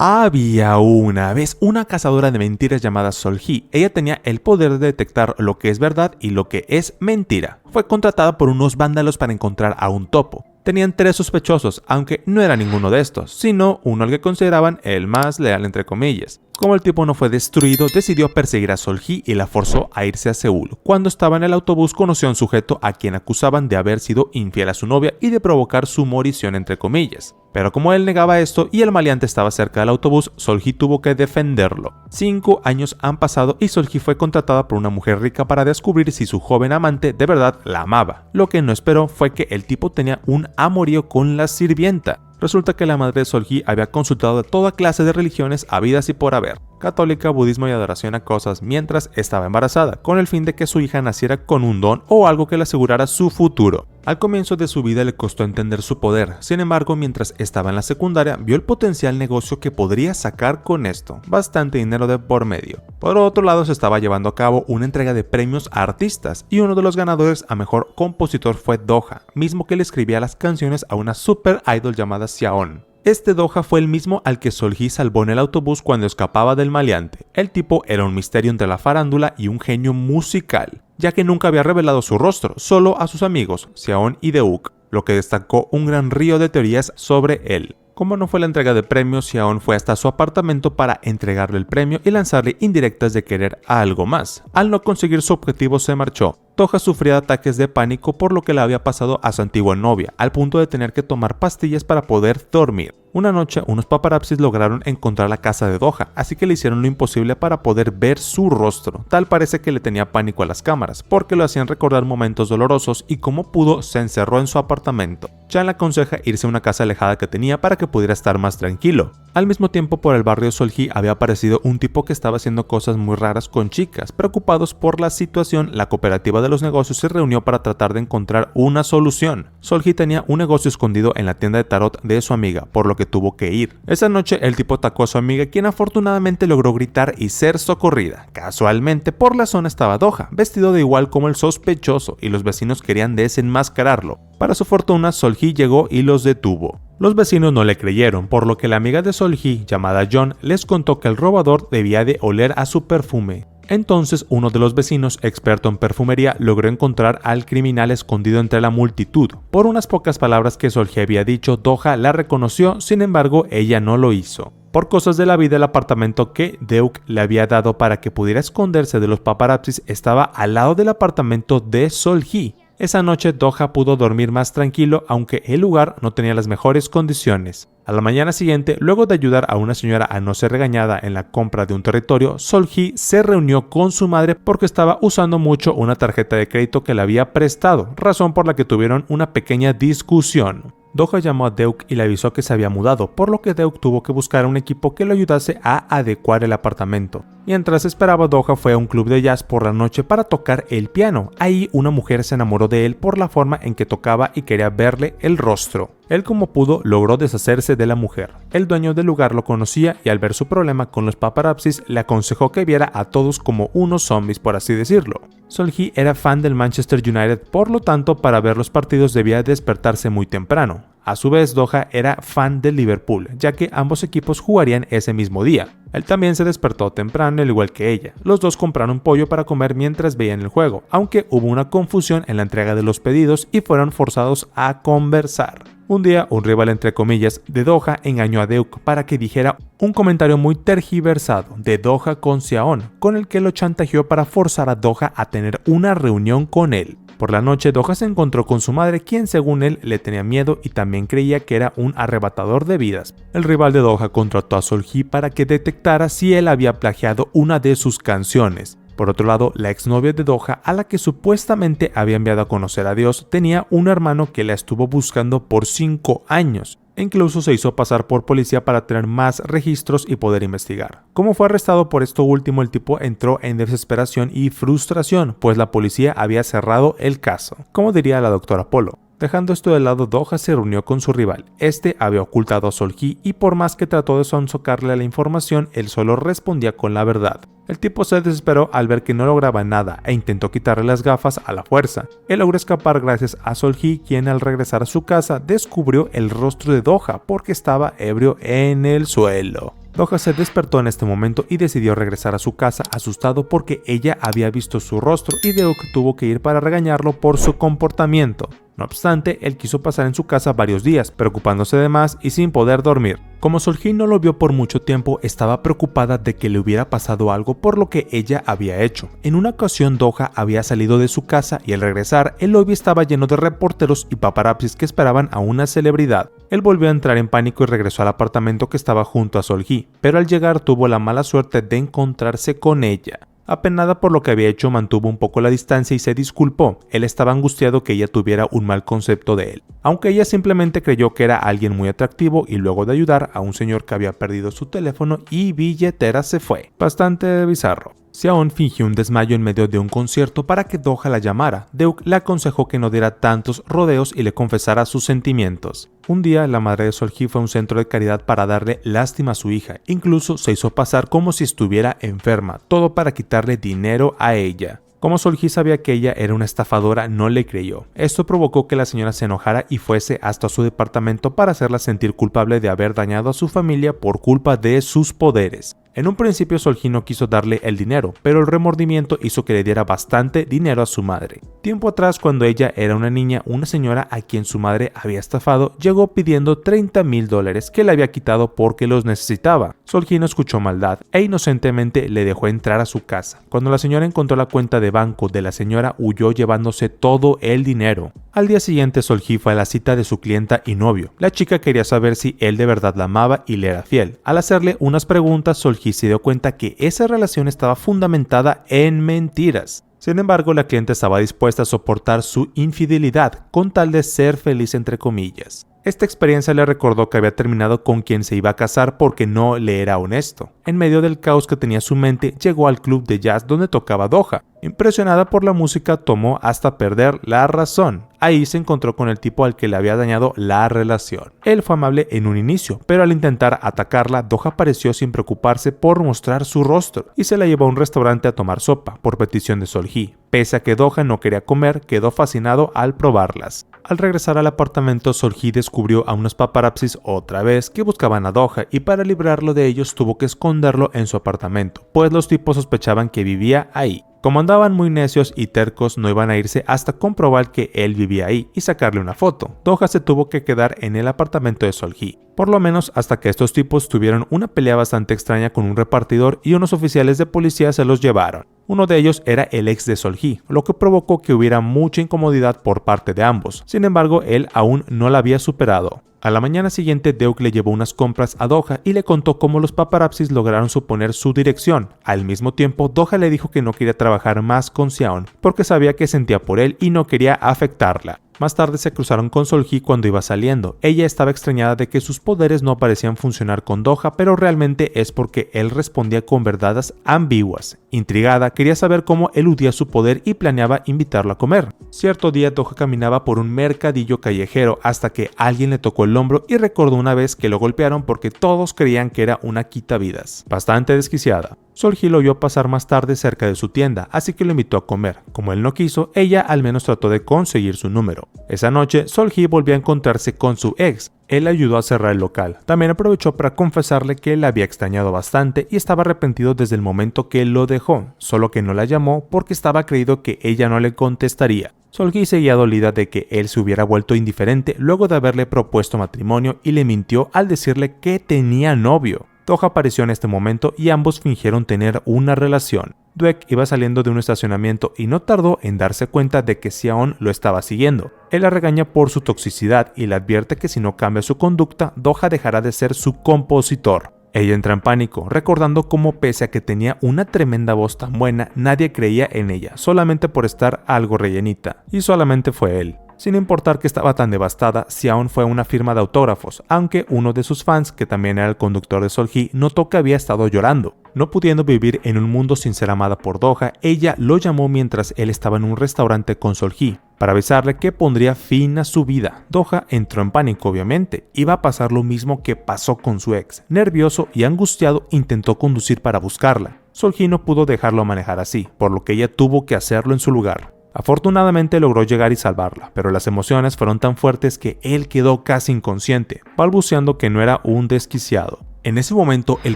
Había una vez una cazadora de mentiras llamada Sol-Hee. Ella tenía el poder de detectar lo que es verdad y lo que es mentira. Fue contratada por unos vándalos para encontrar a un topo. Tenían 3 sospechosos, aunque no era ninguno de estos, sino uno al que consideraban el más leal entre comillas. Como el tipo no fue destruido, decidió perseguir a Sol-Hee y la forzó a irse a Seúl. Cuando estaba en el autobús conoció a un sujeto a quien acusaban de haber sido infiel a su novia y de provocar su morición entre comillas. Pero como él negaba esto y el maleante estaba cerca del autobús, Sol-Hee tuvo que defenderlo. 5 años han pasado y Sol-Hee fue contratada por una mujer rica para descubrir si su joven amante de verdad la amaba. Lo que no esperó fue que el tipo tenía un amorío con la sirvienta. Resulta que la madre de Sol-Hee había consultado de toda clase de religiones habidas y por haber, católica, budismo y adoración a cosas, mientras estaba embarazada, con el fin de que su hija naciera con un don o algo que le asegurara su futuro. Al comienzo de su vida le costó entender su poder, sin embargo, mientras estaba en la secundaria, vio el potencial negocio que podría sacar con esto, bastante dinero de por medio. Por otro lado, se estaba llevando a cabo una entrega de premios a artistas, y uno de los ganadores a mejor compositor fue Doja, mismo que le escribía las canciones a una super idol llamada Xiaon. Este Doja fue el mismo al que Sol-Hee salvó en el autobús cuando escapaba del maleante. El tipo era un misterio entre la farándula y un genio musical, ya que nunca había revelado su rostro, solo a sus amigos, Xiaon y Deuk, lo que destacó un gran río de teorías sobre él. Como no fue la entrega de premios, Xiaon fue hasta su apartamento para entregarle el premio y lanzarle indirectas de querer a algo más. Al no conseguir su objetivo se marchó. Doja sufría ataques de pánico por lo que le había pasado a su antigua novia, al punto de tener que tomar pastillas para poder dormir. Una noche, unos paparazzis lograron encontrar la casa de Doja, así que le hicieron lo imposible para poder ver su rostro. Tal parece que le tenía pánico a las cámaras, porque lo hacían recordar momentos dolorosos y como pudo, se encerró en su apartamento. Chan le aconseja irse a una casa alejada que tenía para que pudiera estar más tranquilo. Al mismo tiempo, por el barrio Sol-Hee había aparecido un tipo que estaba haciendo cosas muy raras con chicas. Preocupados por la situación, la cooperativa de los negocios se reunió para tratar de encontrar una solución. Sol-Hee tenía un negocio escondido en la tienda de tarot de su amiga, por lo que tuvo que ir. Esa noche el tipo atacó a su amiga, quien afortunadamente logró gritar y ser socorrida. Casualmente por la zona estaba Doja, vestido de igual como el sospechoso, y los vecinos querían desenmascararlo. Para su fortuna, Sol-Hee llegó y los detuvo. Los vecinos no le creyeron, por lo que la amiga de Sol-Hee, llamada John, les contó que el robador debía de oler a su perfume. Entonces uno de los vecinos, experto en perfumería, logró encontrar al criminal escondido entre la multitud. Por unas pocas palabras que Sol-Hee había dicho, Doja la reconoció, sin embargo ella no lo hizo. Por cosas de la vida, el apartamento que Deuk le había dado para que pudiera esconderse de los paparazzis estaba al lado del apartamento de Sol-Hee. Esa noche Doja pudo dormir más tranquilo, aunque el lugar no tenía las mejores condiciones. A la mañana siguiente, luego de ayudar a una señora a no ser regañada en la compra de un territorio, Sol-Hee se reunió con su madre porque estaba usando mucho una tarjeta de crédito que le había prestado, razón por la que tuvieron una pequeña discusión. Doja llamó a Deuk y le avisó que se había mudado, por lo que Deuk tuvo que buscar un equipo que lo ayudase a adecuar el apartamento. Mientras esperaba, Doja fue a un club de jazz por la noche para tocar el piano. Ahí una mujer se enamoró de él por la forma en que tocaba y quería verle el rostro. Él como pudo logró deshacerse de la mujer. El dueño del lugar lo conocía y al ver su problema con los paparazzis le aconsejó que viera a todos como unos zombies, por así decirlo. Sol-Hee era fan del Manchester United, por lo tanto para ver los partidos debía despertarse muy temprano. A su vez, Doja era fan del Liverpool, ya que ambos equipos jugarían ese mismo día. Él también se despertó temprano, al igual que ella. Los dos compraron pollo para comer mientras veían el juego, aunque hubo una confusión en la entrega de los pedidos y fueron forzados a conversar. Un día, un rival entre comillas de Doja engañó a Deuk para que dijera un comentario muy tergiversado de Doja con Xiaon, con el que lo chantajeó para forzar a Doja a tener una reunión con él. Por la noche, Doja se encontró con su madre, quien según él le tenía miedo y también creía que era un arrebatador de vidas. El rival de Doja contrató a Sol-Hee para que detectara si él había plagiado una de sus canciones. Por otro lado, la exnovia de Doja, a la que supuestamente había enviado a conocer a Dios, tenía un hermano que la estuvo buscando por 5 años. E incluso se hizo pasar por policía para tener más registros y poder investigar. Como fue arrestado por esto último, el tipo entró en desesperación y frustración, pues la policía había cerrado el caso, como diría la doctora Polo. Dejando esto de lado, Doja se reunió con su rival. Este había ocultado a Sol-Hee y por más que trató de sonsacarle la información, él solo respondía con la verdad. El tipo se desesperó al ver que no lograba nada e intentó quitarle las gafas a la fuerza. Él logró escapar gracias a Sol-Hee, quien al regresar a su casa descubrió el rostro de Doja porque estaba ebrio en el suelo. Doha se despertó en este momento y decidió regresar a su casa asustado porque ella había visto su rostro y Deuk tuvo que ir para regañarlo por su comportamiento. No obstante, él quiso pasar en su casa varios días, preocupándose de más y sin poder dormir. Como Sol-hee no lo vio por mucho tiempo, estaba preocupada de que le hubiera pasado algo por lo que ella había hecho. En una ocasión, Doha había salido de su casa y al regresar, el lobby estaba lleno de reporteros y paparazzis que esperaban a una celebridad. Él volvió a entrar en pánico y regresó al apartamento que estaba junto a Sol-hee, pero al llegar tuvo la mala suerte de encontrarse con ella. Apenada por lo que había hecho, mantuvo un poco la distancia y se disculpó. Él estaba angustiado que ella tuviera un mal concepto de él, aunque ella simplemente creyó que era alguien muy atractivo y luego de ayudar a un señor que había perdido su teléfono y billetera se fue. Bastante bizarro. Seon fingió un desmayo en medio de un concierto para que Doha la llamara. Deuk le aconsejó que no diera tantos rodeos y le confesara sus sentimientos. Un día, la madre de Sol-hee fue a un centro de caridad para darle lástima a su hija. Incluso se hizo pasar como si estuviera enferma, todo para quitarle dinero a ella. Como Sol-hee sabía que ella era una estafadora, no le creyó. Esto provocó que la señora se enojara y fuese hasta su departamento para hacerla sentir culpable de haber dañado a su familia por culpa de sus poderes. En un principio Sol-hee no quiso darle el dinero, pero el remordimiento hizo que le diera bastante dinero a su madre. Tiempo atrás, cuando ella era una niña, una señora a quien su madre había estafado llegó pidiendo $30,000 que le había quitado porque los necesitaba. Sol-hee no escuchó maldad e inocentemente le dejó entrar a su casa. Cuando la señora encontró la cuenta de banco de la señora, huyó llevándose todo el dinero. Al día siguiente Sol-hee fue a la cita de su clienta y novio. La chica quería saber si él de verdad la amaba y le era fiel. Al hacerle unas preguntas, Sol-hee se dio cuenta que esa relación estaba fundamentada en mentiras. Sin embargo, la cliente estaba dispuesta a soportar su infidelidad con tal de ser feliz entre comillas. Esta experiencia le recordó que había terminado con quien se iba a casar porque no le era honesto. En medio del caos que tenía su mente, llegó al club de jazz donde tocaba Doha. Impresionada por la música, tomó hasta perder la razón. Ahí se encontró con el tipo al que le había dañado la relación. Él fue amable en un inicio, pero al intentar atacarla, Doha pareció sin preocuparse por mostrar su rostro y se la llevó a un restaurante a tomar sopa, por petición de Sol-hee. Pese a que Doha no quería comer, quedó fascinado al probarlas. Al regresar al apartamento, Sol-hee descubrió a unos paparazzis otra vez que buscaban a Doha y para librarlo de ellos tuvo que esconderlo en su apartamento, pues los tipos sospechaban que vivía ahí. Como andaban muy necios y tercos, no iban a irse hasta comprobar que él vivía ahí y sacarle una foto. Doha se tuvo que quedar en el apartamento de Sol-hee, por lo menos hasta que estos tipos tuvieron una pelea bastante extraña con un repartidor y unos oficiales de policía se los llevaron. Uno de ellos era el ex de Sol-hee, lo que provocó que hubiera mucha incomodidad por parte de ambos. Sin embargo, él aún no la había superado. A la mañana siguiente, Deuk le llevó unas compras a Doha y le contó cómo los paparazzis lograron suponer su dirección. Al mismo tiempo, Doha le dijo que no quería trabajar más con Seon porque sabía que sentía por él y no quería afectarla. Más tarde se cruzaron con Sol-hee cuando iba saliendo. Ella estaba extrañada de que sus poderes no parecían funcionar con Doha, pero realmente es porque él respondía con verdades ambiguas. Intrigada, quería saber cómo eludía su poder y planeaba invitarlo a comer. Cierto día, Doha caminaba por un mercadillo callejero hasta que alguien le tocó el hombro y recordó una vez que lo golpearon porque todos creían que era una quitavidas. Bastante desquiciada. Sol-hee lo vio pasar más tarde cerca de su tienda, así que lo invitó a comer. Como él no quiso, ella al menos trató de conseguir su número. Esa noche, Sol-hee volvió a encontrarse con su ex. Él ayudó a cerrar el local. También aprovechó para confesarle que la había extrañado bastante y estaba arrepentido desde el momento que lo dejó, solo que no la llamó porque estaba creído que ella no le contestaría. Sol-hee seguía dolida de que él se hubiera vuelto indiferente luego de haberle propuesto matrimonio y le mintió al decirle que tenía novio. Doha apareció en este momento y ambos fingieron tener una relación. Dweck iba saliendo de un estacionamiento y no tardó en darse cuenta de que Seon lo estaba siguiendo. Él la regaña por su toxicidad y le advierte que si no cambia su conducta, Doha dejará de ser su compositor. Ella entra en pánico, recordando cómo pese a que tenía una tremenda voz tan buena, nadie creía en ella, solamente por estar algo rellenita. Y solamente fue él. Sin importar que estaba tan devastada, Seon fue a una firma de autógrafos, aunque uno de sus fans, que también era el conductor de Sol-hee, notó que había estado llorando. No pudiendo vivir en un mundo sin ser amada por Doha, ella lo llamó mientras él estaba en un restaurante con Sol-hee, para avisarle que pondría fin a su vida. Doha entró en pánico, obviamente. Iba a pasar lo mismo que pasó con su ex. Nervioso y angustiado, intentó conducir para buscarla. Sol-hee no pudo dejarlo manejar así, por lo que ella tuvo que hacerlo en su lugar. Afortunadamente logró llegar y salvarla, pero las emociones fueron tan fuertes que él quedó casi inconsciente, balbuceando que no era un desquiciado. En ese momento, el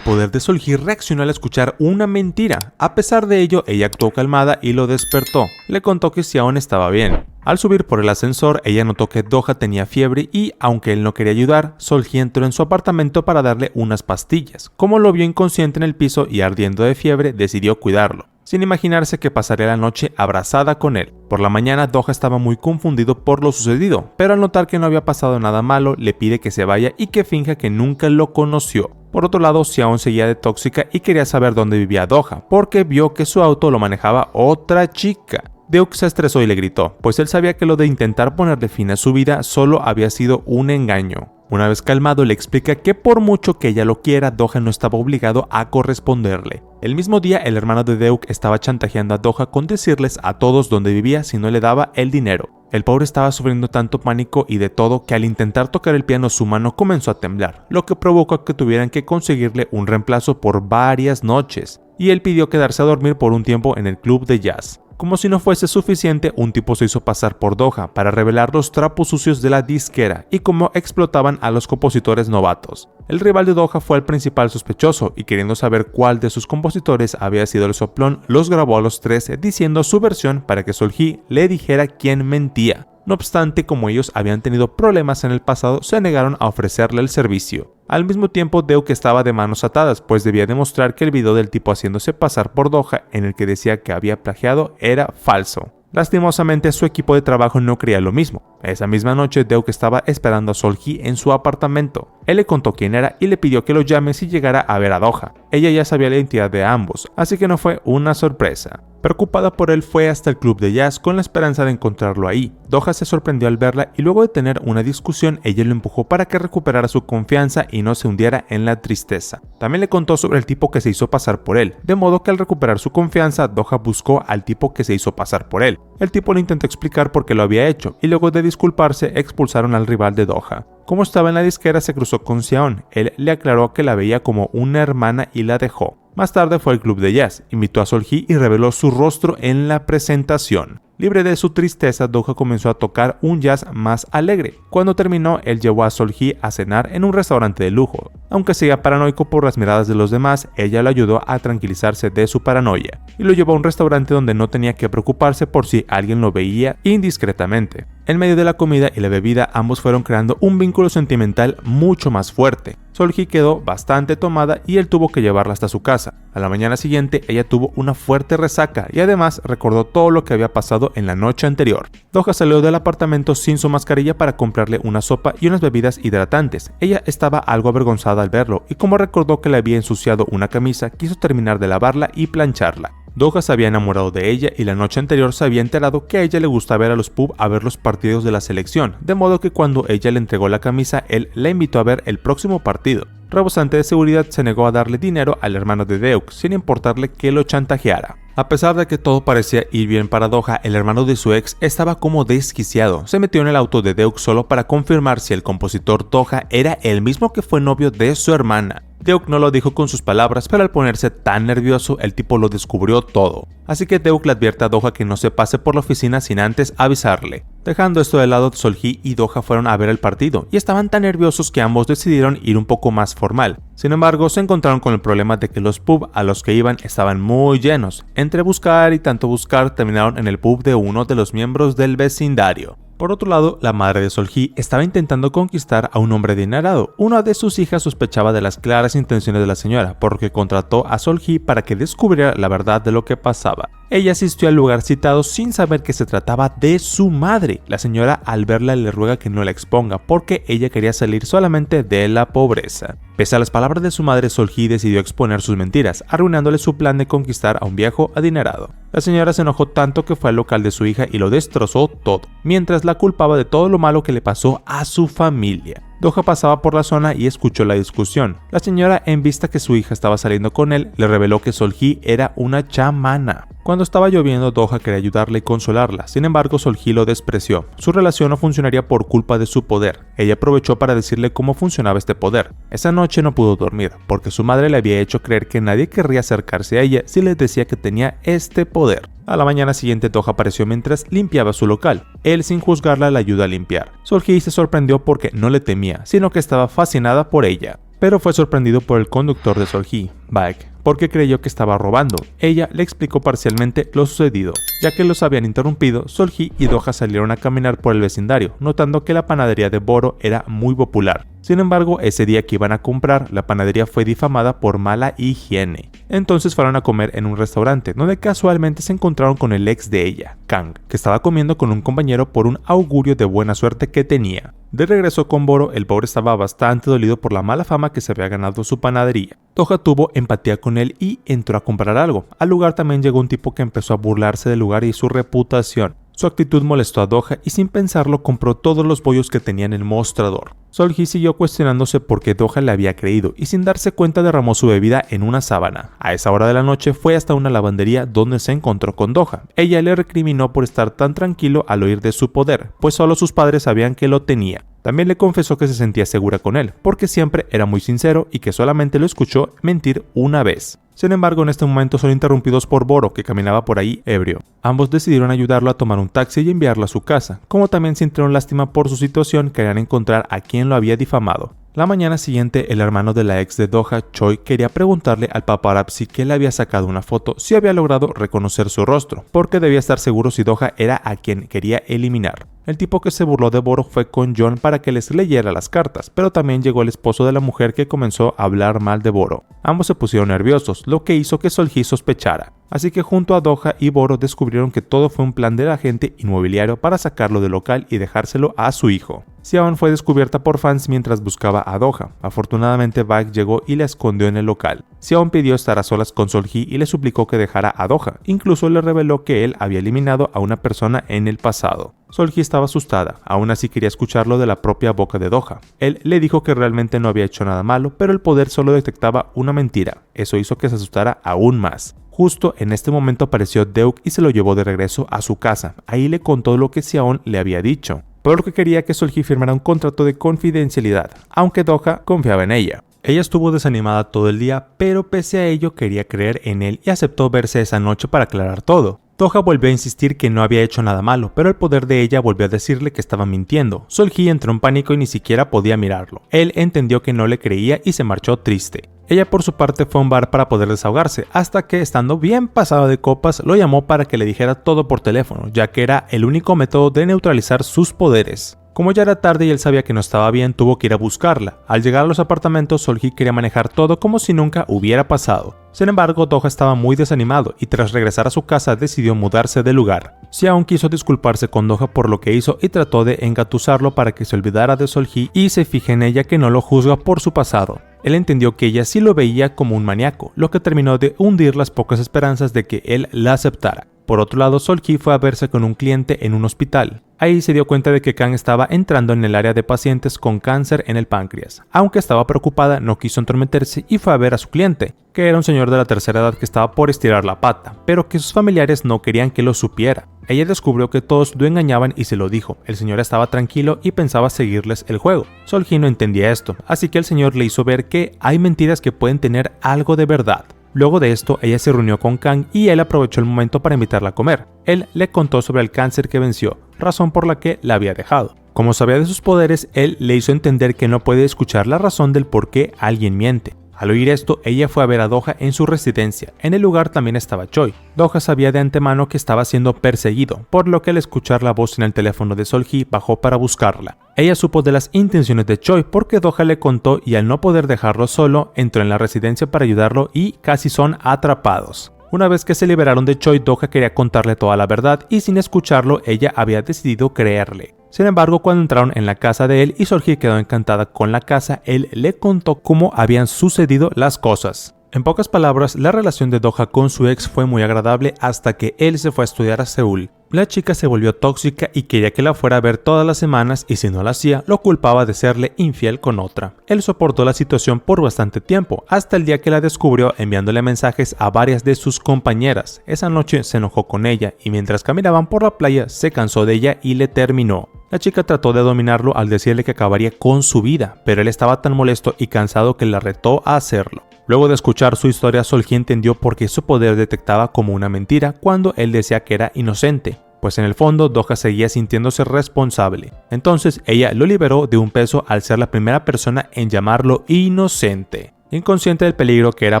poder de Sol-hee reaccionó al escuchar una mentira. A pesar de ello, ella actuó calmada y lo despertó. Le contó que Xiaon estaba bien. Al subir por el ascensor, ella notó que Do-ha tenía fiebre y, aunque él no quería ayudar, Sol-hee entró en su apartamento para darle unas pastillas. Como lo vio inconsciente en el piso y ardiendo de fiebre, decidió cuidarlo, sin imaginarse que pasaría la noche abrazada con él. Por la mañana, Do-ha estaba muy confundido por lo sucedido, pero al notar que no había pasado nada malo, le pide que se vaya y que finja que nunca lo conoció. Por otro lado, Xiaon seguía de tóxica y quería saber dónde vivía Do-ha, porque vio que su auto lo manejaba otra chica. Deuk se estresó y le gritó, pues él sabía que lo de intentar ponerle fin a su vida solo había sido un engaño. Una vez calmado, le explica que por mucho que ella lo quiera, Do-ha no estaba obligado a corresponderle. El mismo día, el hermano de Deuk estaba chantajeando a Do-ha con decirles a todos dónde vivía si no le daba el dinero. El pobre estaba sufriendo tanto pánico y de todo que al intentar tocar el piano su mano comenzó a temblar, lo que provocó que tuvieran que conseguirle un reemplazo por varias noches, y él pidió quedarse a dormir por un tiempo en el club de jazz. Como si no fuese suficiente, un tipo se hizo pasar por Do-ha para revelar los trapos sucios de la disquera y cómo explotaban a los compositores novatos. El rival de Do-ha fue el principal sospechoso y, queriendo saber cuál de sus compositores había sido el soplón, los grabó a los tres diciendo su versión para que Sol-hee le dijera quién mentía. No obstante, como ellos habían tenido problemas en el pasado, se negaron a ofrecerle el servicio. Al mismo tiempo, Deuk estaba de manos atadas, pues debía demostrar que el video del tipo haciéndose pasar por Do-ha, en el que decía que había plagiado, era falso. Lastimosamente, su equipo de trabajo no creía lo mismo. Esa misma noche, Deuk estaba esperando a Sol-hee en su apartamento. Él le contó quién era y le pidió que lo llame si llegara a ver a Do-ha. Ella ya sabía la identidad de ambos, así que no fue una sorpresa. Preocupada por él, fue hasta el club de jazz con la esperanza de encontrarlo ahí. Do-ha se sorprendió al verla y luego de tener una discusión, ella lo empujó para que recuperara su confianza y no se hundiera en la tristeza. También le contó sobre el tipo que se hizo pasar por él, de modo que al recuperar su confianza, Do-ha buscó al tipo que se hizo pasar por él. El tipo le intentó explicar por qué lo había hecho y luego de disculparse expulsaron al rival de Do-ha. Como estaba en la disquera, se cruzó con Xiaon. Él le aclaró que la veía como una hermana y la dejó. Más tarde fue al club de jazz, invitó a Sol-hee y reveló su rostro en la presentación. Libre de su tristeza, Do-ha comenzó a tocar un jazz más alegre. Cuando terminó, él llevó a Sol-hee a cenar en un restaurante de lujo. Aunque seguía paranoico por las miradas de los demás, ella lo ayudó a tranquilizarse de su paranoia y lo llevó a un restaurante donde no tenía que preocuparse por si alguien lo veía indiscretamente. En medio de la comida y la bebida, ambos fueron creando un vínculo sentimental mucho más fuerte. Sol-hee quedó bastante tomada y él tuvo que llevarla hasta su casa. A la mañana siguiente, ella tuvo una fuerte resaca y además recordó todo lo que había pasado en la noche anterior. Do-ha salió del apartamento sin su mascarilla para comprarle una sopa y unas bebidas hidratantes. Ella estaba algo avergonzada al verlo y como recordó que le había ensuciado una camisa, quiso terminar de lavarla y plancharla. Do-ha se había enamorado de ella y la noche anterior se había enterado que a ella le gustaba ir a los pubs a ver los partidos de la selección, de modo que cuando ella le entregó la camisa, él la invitó a ver el próximo partido. Rebosante de seguridad, se negó a darle dinero al hermano de Deuk, sin importarle que lo chantajeara. A pesar de que todo parecía ir bien para Do-ha, el hermano de su ex estaba como desquiciado. Se metió en el auto de Deuk solo para confirmar si el compositor Do-ha era el mismo que fue novio de su hermana. Deuk no lo dijo con sus palabras, pero al ponerse tan nervioso, el tipo lo descubrió todo. Así que Deuk le advierte a Do-ha que no se pase por la oficina sin antes avisarle. Dejando esto de lado, Sol-hee y Do-ha fueron a ver el partido, y estaban tan nerviosos que ambos decidieron ir un poco más formal. Sin embargo, se encontraron con el problema de que los pubs a los que iban estaban muy llenos. Entre buscar y tanto buscar, terminaron en el pub de uno de los miembros del vecindario. Por otro lado, la madre de Sol-hee estaba intentando conquistar a un hombre adinerado. Una de sus hijas sospechaba de las claras intenciones de la señora, por lo que contrató a Sol-hee para que descubriera la verdad de lo que pasaba. Ella asistió al lugar citado sin saber que se trataba de su madre. La señora, al verla, le ruega que no la exponga porque ella quería salir solamente de la pobreza. Pese a las palabras de su madre, Sol-hee decidió exponer sus mentiras, arruinándole su plan de conquistar a un viejo adinerado. La señora se enojó tanto que fue al local de su hija y lo destrozó todo, mientras la culpaba de todo lo malo que le pasó a su familia. Do-ha pasaba por la zona y escuchó la discusión. La señora, en vista que su hija estaba saliendo con él, le reveló que Sol-hee era una chamana. Cuando estaba lloviendo, Do-ha quería ayudarla y consolarla. Sin embargo, Sol-hee lo despreció. Su relación no funcionaría por culpa de su poder. Ella aprovechó para decirle cómo funcionaba este poder. Esa noche no pudo dormir, porque su madre le había hecho creer que nadie querría acercarse a ella si les decía que tenía este poder. A la mañana siguiente, Do-ha apareció mientras limpiaba su local. Él, sin juzgarla, la ayudó a limpiar. Sol-hee se sorprendió porque no le temía, sino que estaba fascinada por ella. pero fue sorprendido por el conductor de Sol-hee, Baek, porque creyó que estaba robando. Ella le explicó parcialmente lo sucedido. Ya que los habían interrumpido, Sol-hee y Doha salieron a caminar por el vecindario, notando que la panadería de Boro era muy popular. Sin embargo, ese día que iban a comprar, la panadería fue difamada por mala higiene. Entonces fueron a comer en un restaurante, donde casualmente se encontraron con el ex de ella, Kang, que estaba comiendo con un compañero por un augurio de buena suerte que tenía. De regreso con Boro, el pobre estaba bastante dolido por la mala fama que se había ganado su panadería. Doha tuvo empatía con él y entró a comprar algo. Al lugar también llegó un tipo que empezó a burlarse del lugar y su reputación. Su actitud molestó a Doha y sin pensarlo compró todos los bollos que tenía en el mostrador. Sol-hee siguió cuestionándose por qué Doha le había creído y sin darse cuenta derramó su bebida en una sábana. A esa hora de la noche fue hasta una lavandería donde se encontró con Doha. Ella le recriminó por estar tan tranquilo al oír de su poder, pues solo sus padres sabían que lo tenía. También le confesó que se sentía segura con él, porque siempre era muy sincero y que solamente lo escuchó mentir una vez. Sin embargo, en este momento son interrumpidos por Boro, que caminaba por ahí ebrio. Ambos decidieron ayudarlo a tomar un taxi y enviarlo a su casa. Como también sintieron lástima por su situación, querían encontrar a quien lo había difamado. La mañana siguiente, el hermano de la ex de Doha, Choi, quería preguntarle al paparazzi que le había sacado una foto si había logrado reconocer su rostro, porque debía estar seguro si Doha era a quien quería eliminar. El tipo que se burló de Boro fue con John para que les leyera las cartas, pero también llegó el esposo de la mujer que comenzó a hablar mal de Boro. Ambos se pusieron nerviosos, lo que hizo que Sol-hee sospechara. Así que junto a Doha y Boro descubrieron que todo fue un plan del agente inmobiliario para sacarlo del local y dejárselo a su hijo. Xiaon fue descubierta por fans mientras buscaba a Doha. Afortunadamente Baek llegó y la escondió en el local. Xiaon pidió estar a solas con Sol-hee y le suplicó que dejara a Doha. Incluso le reveló que él había eliminado a una persona en el pasado. Sol-hee estaba asustada, aún así quería escucharlo de la propia boca de Doha. Él le dijo que realmente no había hecho nada malo, pero el poder solo detectaba una mentira. Eso hizo que se asustara aún más. Justo en este momento apareció Deuk y se lo llevó de regreso a su casa. Ahí le contó lo que Xiaon le había dicho, por lo que quería que Sol-hee firmara un contrato de confidencialidad, aunque Doha confiaba en ella. Ella estuvo desanimada todo el día, pero pese a ello quería creer en él y aceptó verse esa noche para aclarar todo. Doha volvió a insistir que no había hecho nada malo, pero el poder de ella volvió a decirle que estaba mintiendo. Sol-hee entró en pánico y ni siquiera podía mirarlo. Él entendió que no le creía y se marchó triste. Ella por su parte fue a un bar para poder desahogarse, hasta que estando bien pasado de copas lo llamó para que le dijera todo por teléfono, ya que era el único método de neutralizar sus poderes. Como ya era tarde y él sabía que no estaba bien, tuvo que ir a buscarla. Al llegar a los apartamentos, Sol-hee quería manejar todo como si nunca hubiera pasado. Sin embargo, Doha estaba muy desanimado y tras regresar a su casa decidió mudarse de lugar. Xiaon quiso disculparse con Doha por lo que hizo y trató de engatusarlo para que se olvidara de Sol-hee y se fije en ella que no lo juzga por su pasado. Él entendió que ella sí lo veía como un maníaco, lo que terminó de hundir las pocas esperanzas de que él la aceptara. Por otro lado, Sol-hee fue a verse con un cliente en un hospital. Ahí se dio cuenta de que Kang estaba entrando en el área de pacientes con cáncer en el páncreas. Aunque estaba preocupada, no quiso entrometerse y fue a ver a su cliente, que era un señor de la tercera edad que estaba por estirar la pata, pero que sus familiares no querían que lo supiera. Ella descubrió que todos lo engañaban y se lo dijo. El señor estaba tranquilo y pensaba seguirles el juego. Sol-hee no entendía esto, así que el señor le hizo ver que hay mentiras que pueden tener algo de verdad. Luego de esto, ella se reunió con Kang y él aprovechó el momento para invitarla a comer. Él le contó sobre el cáncer que venció, razón por la que la había dejado. Como sabía de sus poderes, él le hizo entender que no puede escuchar la razón del por qué alguien miente. Al oír esto, ella fue a ver a Doha en su residencia. En el lugar también estaba Choi. Doha sabía de antemano que estaba siendo perseguido, por lo que al escuchar la voz en el teléfono de Sol-hee bajó para buscarla. Ella supo de las intenciones de Choi porque Doha le contó y al no poder dejarlo solo, entró en la residencia para ayudarlo y casi son atrapados. Una vez que se liberaron de Choi, Doha quería contarle toda la verdad y sin escucharlo, ella había decidido creerle. Sin embargo, cuando entraron en la casa de él y Sol-hee quedó encantada con la casa, él le contó cómo habían sucedido las cosas. En pocas palabras, la relación de Doha con su ex fue muy agradable hasta que él se fue a estudiar a Seúl. La chica se volvió tóxica y quería que la fuera a ver todas las semanas y si no lo hacía, lo culpaba de serle infiel con otra. Él soportó la situación por bastante tiempo, hasta el día que la descubrió enviándole mensajes a varias de sus compañeras. Esa noche se enojó con ella y mientras caminaban por la playa se cansó de ella y le terminó. La chica trató de dominarlo al decirle que acabaría con su vida, pero él estaba tan molesto y cansado que la retó a hacerlo. Luego de escuchar su historia, Sol-hee entendió por qué su poder detectaba como una mentira cuando él decía que era inocente. pues en el fondo Doha seguía sintiéndose responsable. Entonces ella lo liberó de un peso al ser la primera persona en llamarlo inocente. Inconsciente del peligro que era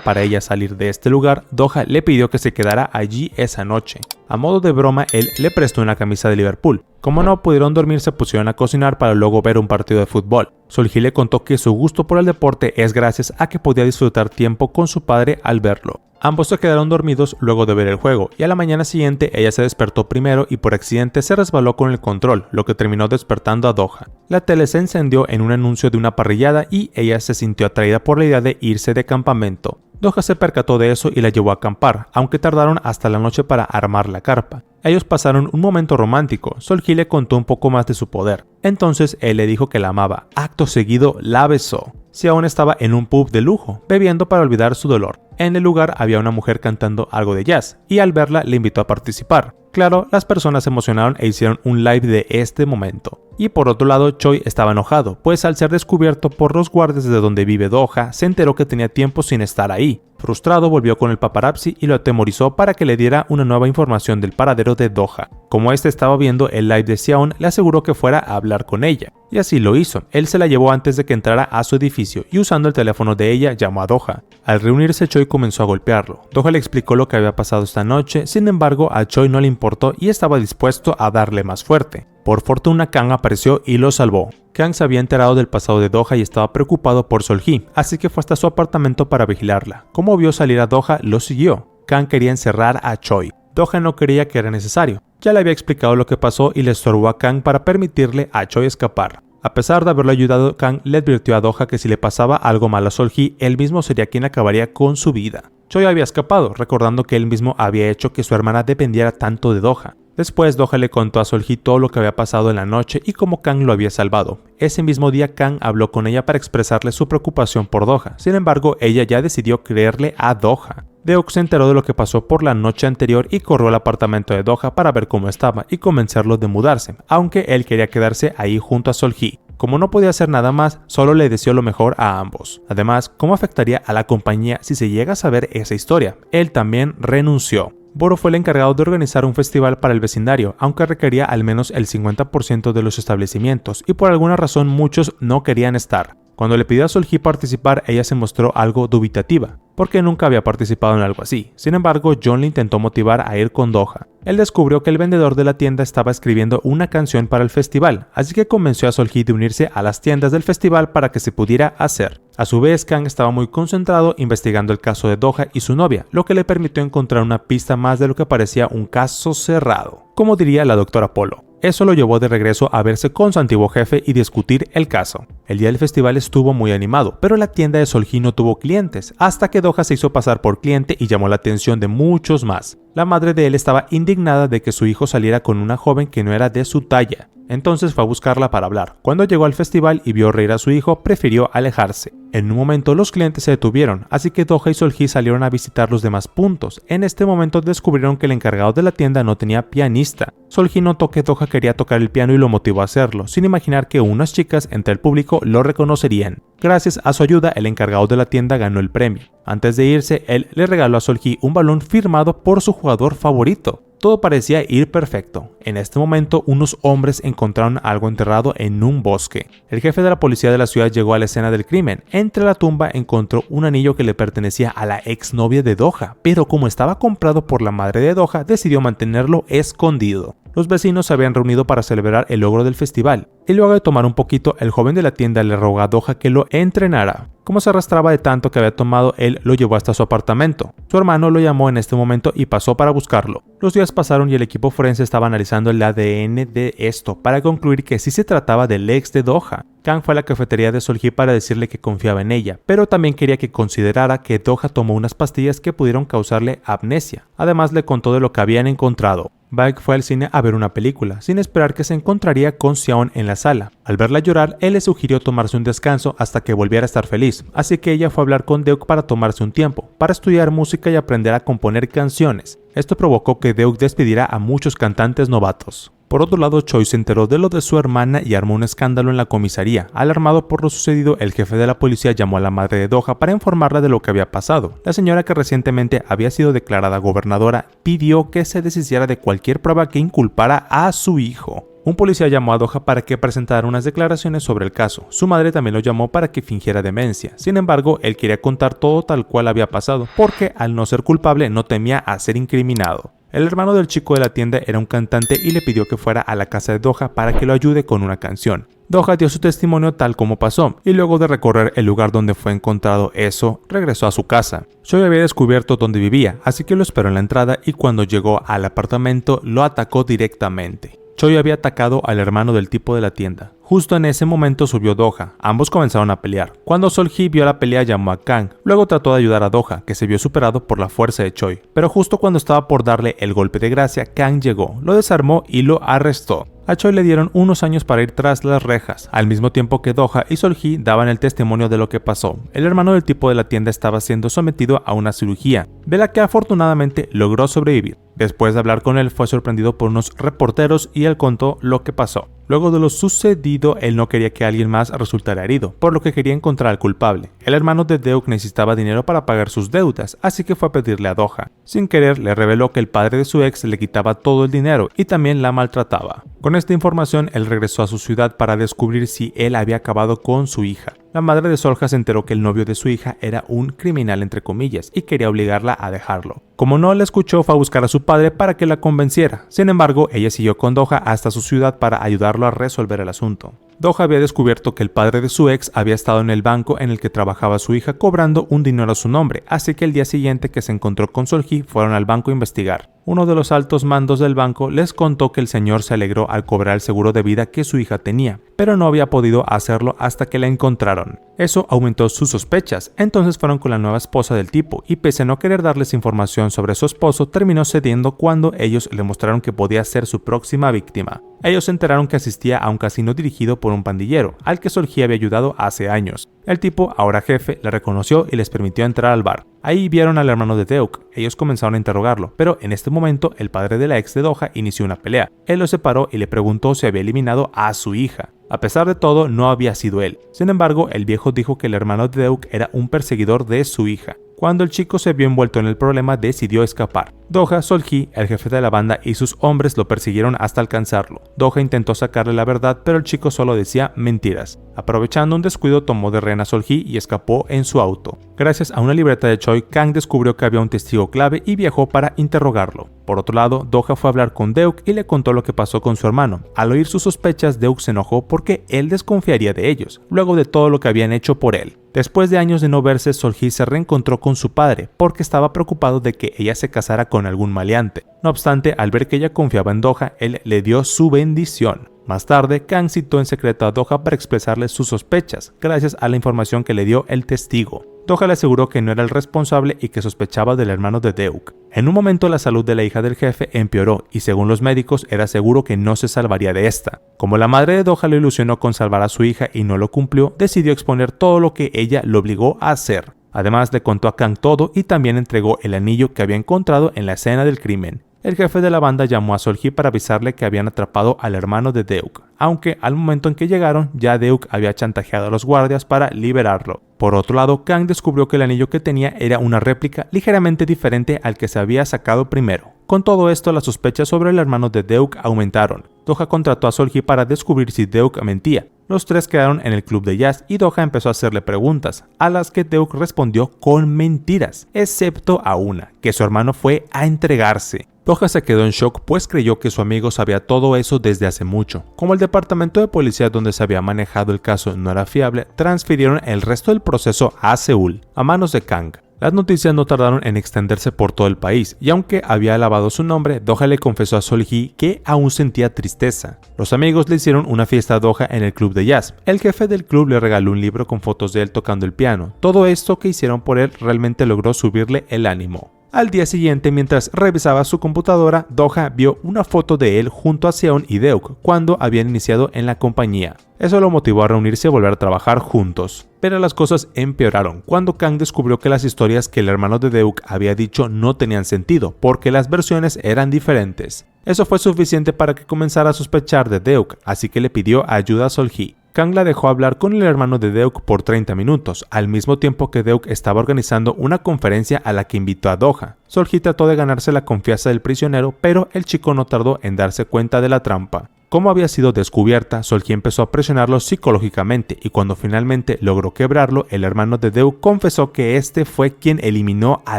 para ella salir de este lugar, Doha le pidió que se quedara allí esa noche. A modo de broma, él le prestó una camisa de Liverpool. Como no pudieron dormir, se pusieron a cocinar para luego ver un partido de fútbol. Solji le contó que su gusto por el deporte es gracias a que podía disfrutar tiempo con su padre al verlo. Ambos se quedaron dormidos luego de ver el juego, y a la mañana siguiente ella se despertó primero y por accidente se resbaló con el control, lo que terminó despertando a Doha. La tele se encendió en un anuncio de una parrillada y ella se sintió atraída por la idea de irse de campamento. Doha se percató de eso y la llevó a acampar, aunque tardaron hasta la noche para armar la carpa. Ellos pasaron un momento romántico. Solji le contó un poco más de su poder. Entonces él le dijo que la amaba. Acto seguido la besó. Si aún estaba en un pub de lujo, bebiendo para olvidar su dolor. En el lugar había una mujer cantando algo de jazz, y al verla le invitó a participar. Claro, las personas se emocionaron e hicieron un live de este momento. Y por otro lado, Choi estaba enojado, pues al ser descubierto por los guardias de donde vive Doha, se enteró que tenía tiempo sin estar ahí. Frustrado, volvió con el paparazzi y lo atemorizó para que le diera una nueva información del paradero de Doha. Como este estaba viendo el live de Xiaon, le aseguró que fuera a hablar con ella. Y así lo hizo. Él se la llevó antes de que entrara a su edificio y usando el teléfono de ella llamó a Doha. Al reunirse, Choi comenzó a golpearlo. Doha le explicó lo que había pasado esta noche, sin embargo a Choi no le importó y estaba dispuesto a darle más fuerte. Por fortuna, Kang apareció y lo salvó. Kang se había enterado del pasado de Doha y estaba preocupado por Solji, así que fue hasta su apartamento para vigilarla. Como vio salir a Doha, lo siguió. Kang quería encerrar a Choi. Doha no creía que era necesario. Ya le había explicado lo que pasó y le estorbó a Kang para permitirle a Choi escapar. A pesar de haberlo ayudado, Kang le advirtió a Doha que si le pasaba algo mal a Solji, él mismo sería quien acabaría con su vida. Choi había escapado, recordando que él mismo había hecho que su hermana dependiera tanto de Doha. Después, Doha le contó a Solji todo lo que había pasado en la noche y cómo Kang lo había salvado. Ese mismo día, Kang habló con ella para expresarle su preocupación por Doha. Sin embargo, ella ya decidió creerle a Doha. Deok se enteró de lo que pasó por la noche anterior y corrió al apartamento de Doha para ver cómo estaba y convencerlo de mudarse, aunque él quería quedarse ahí junto a Solji. Como no podía hacer nada más, solo le deseó lo mejor a ambos. Además, ¿cómo afectaría a la compañía si se llega a saber esa historia? Él también renunció. Boro fue el encargado de organizar un festival para el vecindario, aunque requería al menos el 50% de los establecimientos, y por alguna razón muchos no querían estar. Cuando le pidió a Solji participar, ella se mostró algo dubitativa, porque nunca había participado en algo así. Sin embargo, John le intentó motivar a ir con Doha. Él descubrió que el vendedor de la tienda estaba escribiendo una canción para el festival, así que convenció a Solji de unirse a las tiendas del festival para que se pudiera hacer. A su vez, Kang estaba muy concentrado investigando el caso de Doha y su novia, lo que le permitió encontrar una pista más de lo que parecía un caso cerrado, como diría la doctora Polo. Eso lo llevó de regreso a verse con su antiguo jefe y discutir el caso. El día del festival estuvo muy animado, pero la tienda de Solji no tuvo clientes, hasta que Doha se hizo pasar por cliente y llamó la atención de muchos más. La madre de él estaba indignada de que su hijo saliera con una joven que no era de su talla. Entonces fue a buscarla para hablar. Cuando llegó al festival y vio reír a su hijo, prefirió alejarse. En un momento los clientes se detuvieron, así que Doha y Solji salieron a visitar los demás puntos. En este momento descubrieron que el encargado de la tienda no tenía pianista. Solji notó que Doha quería tocar el piano y lo motivó a hacerlo, sin imaginar que unas chicas entre el público lo reconocerían. Gracias a su ayuda, el encargado de la tienda ganó el premio. Antes de irse, él le regaló a Solji un balón firmado por su jugador favorito. Todo parecía ir perfecto. En este momento, unos hombres encontraron algo enterrado en un bosque. El jefe de la policía de la ciudad llegó a la escena del crimen. Entre la tumba encontró un anillo que le pertenecía a la exnovia de Doha, pero como estaba comprado por la madre de Doha, decidió mantenerlo escondido. Los vecinos se habían reunido para celebrar el logro del festival, y luego de tomar un poquito, el joven de la tienda le rogó a Doha que lo entrenara. Como se arrastraba de tanto que había tomado, él lo llevó hasta su apartamento. Su hermano lo llamó en este momento y pasó para buscarlo. Los días pasaron y el equipo forense estaba analizando el ADN de esto para concluir que sí se trataba del ex de Doha. Kang fue a la cafetería de Solji para decirle que confiaba en ella, pero también quería que considerara que Doha tomó unas pastillas que pudieron causarle amnesia. Además le contó de lo que habían encontrado. Baek fue al cine a ver una película, sin esperar que se encontraría con Xiaon en la sala. Al verla llorar, él le sugirió tomarse un descanso hasta que volviera a estar feliz, así que ella fue a hablar con Deuk para tomarse un tiempo, para estudiar música y aprender a componer canciones. Esto provocó que Deuk despidiera a muchos cantantes novatos. Por otro lado, Choi se enteró de lo de su hermana y armó un escándalo en la comisaría. Alarmado por lo sucedido, el jefe de la policía llamó a la madre de Doja para informarla de lo que había pasado. La señora, que recientemente había sido declarada gobernadora, pidió que se deshiciera de cualquier prueba que inculpara a su hijo. Un policía llamó a Doja para que presentara unas declaraciones sobre el caso. Su madre también lo llamó para que fingiera demencia. Sin embargo, él quería contar todo tal cual había pasado, porque al no ser culpable no temía a ser incriminado. El hermano del chico de la tienda era un cantante y le pidió que fuera a la casa de Doja para que lo ayude con una canción. Doja dio su testimonio tal como pasó, y luego de recorrer el lugar donde fue encontrado eso, regresó a su casa. Choi había descubierto dónde vivía, así que lo esperó en la entrada y cuando llegó al apartamento lo atacó directamente. Choi había atacado al hermano del tipo de la tienda. Justo en ese momento subió Doja. Ambos comenzaron a pelear. Cuando Sol-hee vio la pelea, llamó a Kang. Luego trató de ayudar a Doja, que se vio superado por la fuerza de Choi. Pero justo cuando estaba por darle el golpe de gracia, Kang llegó, lo desarmó y lo arrestó. A Choi le dieron unos años para ir tras las rejas, al mismo tiempo que Doja y Sol-hee daban el testimonio de lo que pasó. El hermano del tipo de la tienda estaba siendo sometido a una cirugía, de la que afortunadamente logró sobrevivir. Después de hablar con él, fue sorprendido por unos reporteros y él contó lo que pasó. Luego de lo sucedido, él no quería que alguien más resultara herido, por lo que quería encontrar al culpable. El hermano de Deuk necesitaba dinero para pagar sus deudas, así que fue a pedirle a Doja. Sin querer, le reveló que el padre de su ex le quitaba todo el dinero y también la maltrataba. Con esta información, él regresó a su ciudad para descubrir si él había acabado con su hija. La madre de Solja se enteró que el novio de su hija era un criminal entre comillas y quería obligarla a dejarlo. Como no la escuchó, fue a buscar a su padre para que la convenciera. Sin embargo, ella siguió con Doja hasta su ciudad para ayudarlo a resolver el asunto. Doja había descubierto que el padre de su ex había estado en el banco en el que trabajaba su hija cobrando un dinero a su nombre, así que el día siguiente que se encontró con Sol-hee fueron al banco a investigar. Uno de los altos mandos del banco les contó que el señor se alegró al cobrar el seguro de vida que su hija tenía, pero no había podido hacerlo hasta que la encontraron. Eso aumentó sus sospechas, entonces fueron con la nueva esposa del tipo y pese a no querer darles información sobre su esposo, terminó cediendo cuando ellos le mostraron que podía ser su próxima víctima. Ellos se enteraron que asistía a un casino dirigido por un pandillero, al que Sol-hee había ayudado hace años. El tipo, ahora jefe, le reconoció y les permitió entrar al bar. Ahí vieron al hermano de Deuk. Ellos comenzaron a interrogarlo, pero en este momento el padre de la ex de Doja inició una pelea. Él lo separó y le preguntó si había eliminado a su hija. A pesar de todo, no había sido él. Sin embargo, el viejo dijo que el hermano de Deuk era un perseguidor de su hija. Cuando el chico se vio envuelto en el problema, decidió escapar. Doja, Sol-hee, el jefe de la banda y sus hombres lo persiguieron hasta alcanzarlo. Doja intentó sacarle la verdad, pero el chico solo decía mentiras. Aprovechando un descuido, tomó de rehén a Sol-hee y escapó en su auto. Gracias a una libreta de Choi, Kang descubrió que había un testigo clave y viajó para interrogarlo. Por otro lado, Doja fue a hablar con Deuk y le contó lo que pasó con su hermano. Al oír sus sospechas, Deuk se enojó porque él desconfiaría de ellos, luego de todo lo que habían hecho por él. Después de años de no verse, Sol-hee se reencontró con su padre porque estaba preocupado de que ella se casara con algún maleante. No obstante, al ver que ella confiaba en Doja, él le dio su bendición. Más tarde, Kang citó en secreto a Doja para expresarle sus sospechas, gracias a la información que le dio el testigo. Doja le aseguró que no era el responsable y que sospechaba del hermano de Deuk. En un momento la salud de la hija del jefe empeoró y según los médicos era seguro que no se salvaría de esta. Como la madre de Doja lo ilusionó con salvar a su hija y no lo cumplió, decidió exponer todo lo que ella lo obligó a hacer. Además le contó a Kang todo y también entregó el anillo que había encontrado en la escena del crimen. El jefe de la banda llamó a Sol-hee para avisarle que habían atrapado al hermano de Deuk, aunque al momento en que llegaron ya Deuk había chantajeado a los guardias para liberarlo. Por otro lado, Kang descubrió que el anillo que tenía era una réplica ligeramente diferente al que se había sacado primero. Con todo esto, las sospechas sobre el hermano de Deuk aumentaron. Doja contrató a Sol-hee para descubrir si Deuk mentía. Los tres quedaron en el club de jazz y Doja empezó a hacerle preguntas, a las que Deuk respondió con mentiras, excepto a una, que su hermano fue a entregarse. Doja se quedó en shock pues creyó que su amigo sabía todo eso desde hace mucho. Como el departamento de policía donde se había manejado el caso no era fiable, transfirieron el resto del proceso a Seúl, a manos de Kang. Las noticias no tardaron en extenderse por todo el país, y aunque había lavado su nombre, Doja le confesó a Sol-hee que aún sentía tristeza. Los amigos le hicieron una fiesta a Doja en el club de jazz. El jefe del club le regaló un libro con fotos de él tocando el piano. Todo esto que hicieron por él realmente logró subirle el ánimo. Al día siguiente, mientras revisaba su computadora, Doha vio una foto de él junto a Seon y Deuk cuando habían iniciado en la compañía. Eso lo motivó a reunirse y volver a trabajar juntos. Pero las cosas empeoraron cuando Kang descubrió que las historias que el hermano de Deuk había dicho no tenían sentido, porque las versiones eran diferentes. Eso fue suficiente para que comenzara a sospechar de Deuk, así que le pidió ayuda a Sol-hee. Kang la dejó hablar con el hermano de Deuk por 30 minutos, al mismo tiempo que Deuk estaba organizando una conferencia a la que invitó a Doha. Sol-hee trató de ganarse la confianza del prisionero, pero el chico no tardó en darse cuenta de la trampa. Como había sido descubierta, Sol-hee empezó a presionarlo psicológicamente y cuando finalmente logró quebrarlo, el hermano de Deuk confesó que este fue quien eliminó a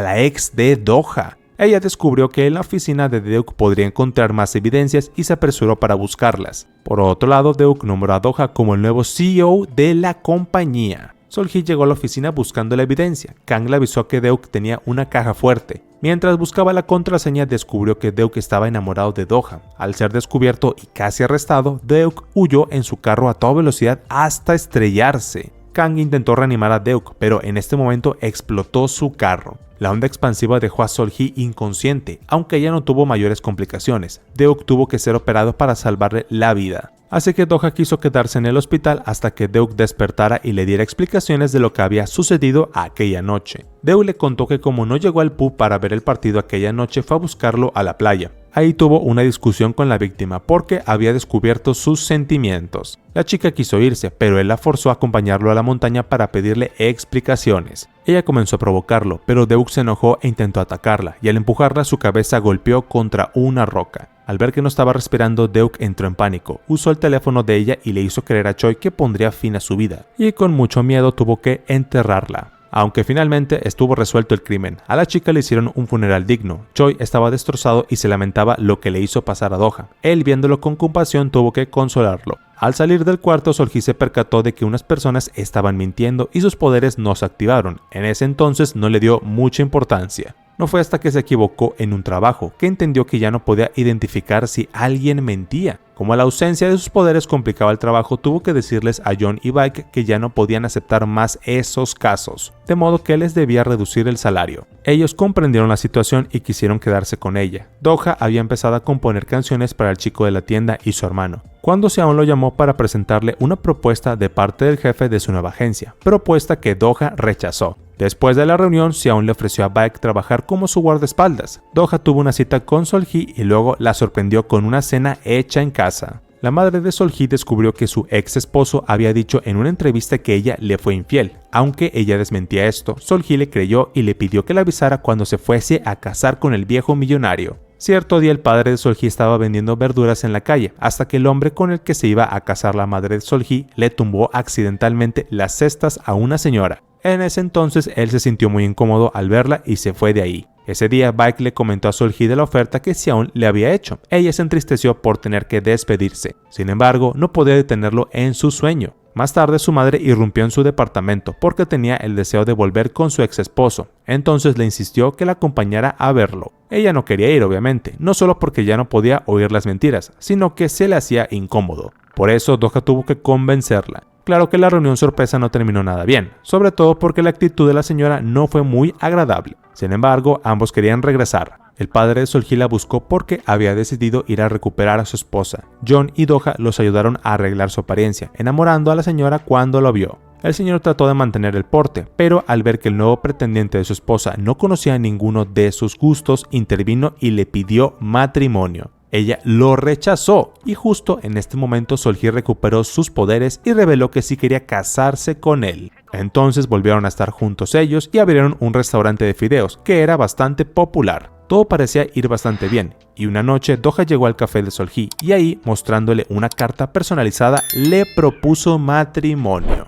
la ex de Doha. Ella descubrió que en la oficina de Deuk podría encontrar más evidencias y se apresuró para buscarlas. Por otro lado, Deuk nombró a Doha como el nuevo CEO de la compañía. Sol-hee llegó a la oficina buscando la evidencia. Kang le avisó que Deuk tenía una caja fuerte. Mientras buscaba la contraseña, descubrió que Deuk estaba enamorado de Doha. Al ser descubierto y casi arrestado, Deuk huyó en su carro a toda velocidad hasta estrellarse. Kang intentó reanimar a Deuk, pero en este momento explotó su carro. La onda expansiva dejó a Sol-hee inconsciente, aunque ella no tuvo mayores complicaciones. Deuk tuvo que ser operado para salvarle la vida. Así que Doha quiso quedarse en el hospital hasta que Deuk despertara y le diera explicaciones de lo que había sucedido aquella noche. Deuk le contó que como no llegó al pub para ver el partido aquella noche, fue a buscarlo a la playa. Ahí tuvo una discusión con la víctima porque había descubierto sus sentimientos. La chica quiso irse, pero él la forzó a acompañarlo a la montaña para pedirle explicaciones. Ella comenzó a provocarlo, pero Deuk se enojó e intentó atacarla, y al empujarla su cabeza golpeó contra una roca. Al ver que no estaba respirando, Deuk entró en pánico, usó el teléfono de ella y le hizo creer a Choi que pondría fin a su vida, y con mucho miedo tuvo que enterrarla. Aunque finalmente estuvo resuelto el crimen, a la chica le hicieron un funeral digno. Choi estaba destrozado y se lamentaba lo que le hizo pasar a Doha. Él, viéndolo con compasión, tuvo que consolarlo. Al salir del cuarto, Sol-hee se percató de que unas personas estaban mintiendo y sus poderes no se activaron. En ese entonces no le dio mucha importancia. No fue hasta que se equivocó en un trabajo que entendió que ya no podía identificar si alguien mentía. Como la ausencia de sus poderes complicaba el trabajo, tuvo que decirles a John y Baek que ya no podían aceptar más esos casos, de modo que les debía reducir el salario. Ellos comprendieron la situación y quisieron quedarse con ella. Doha había empezado a componer canciones para el chico de la tienda y su hermano, cuando Seon lo llamó para presentarle una propuesta de parte del jefe de su nueva agencia, propuesta que Doha rechazó. Después de la reunión, Seon le ofreció a Baek trabajar como su guardaespaldas. Doha tuvo una cita con Sol-hee y luego la sorprendió con una cena hecha en casa. La madre de Sol-hee descubrió que su ex esposo había dicho en una entrevista que ella le fue infiel. Aunque ella desmentía esto, Sol-hee le creyó y le pidió que la avisara cuando se fuese a casar con el viejo millonario. Cierto día el padre de Sol-hee estaba vendiendo verduras en la calle, hasta que el hombre con el que se iba a casar la madre de Sol-hee le tumbó accidentalmente las cestas a una señora. En ese entonces él se sintió muy incómodo al verla y se fue de ahí. Ese día Baek le comentó a Sol-hee de la oferta que Seon le había hecho. Ella se entristeció por tener que despedirse. Sin embargo, no podía detenerlo en su sueño. Más tarde su madre irrumpió en su departamento porque tenía el deseo de volver con su ex esposo. Entonces le insistió que la acompañara a verlo. Ella no quería ir, obviamente, no solo porque ya no podía oír las mentiras, sino que se le hacía incómodo. Por eso Doha tuvo que convencerla. Claro que la reunión sorpresa no terminó nada bien, sobre todo porque la actitud de la señora no fue muy agradable. Sin embargo, ambos querían regresar. El padre de Sol-hee la buscó porque había decidido ir a recuperar a su esposa. John y Doha los ayudaron a arreglar su apariencia, enamorando a la señora cuando lo vio. El señor trató de mantener el porte, pero al ver que el nuevo pretendiente de su esposa no conocía ninguno de sus gustos, intervino y le pidió matrimonio. Ella lo rechazó y justo en este momento Sol-hee recuperó sus poderes y reveló que sí quería casarse con él. Entonces volvieron a estar juntos ellos y abrieron un restaurante de fideos que era bastante popular. Todo parecía ir bastante bien y una noche Doha llegó al café de Sol-hee y ahí, mostrándole una carta personalizada, le propuso matrimonio.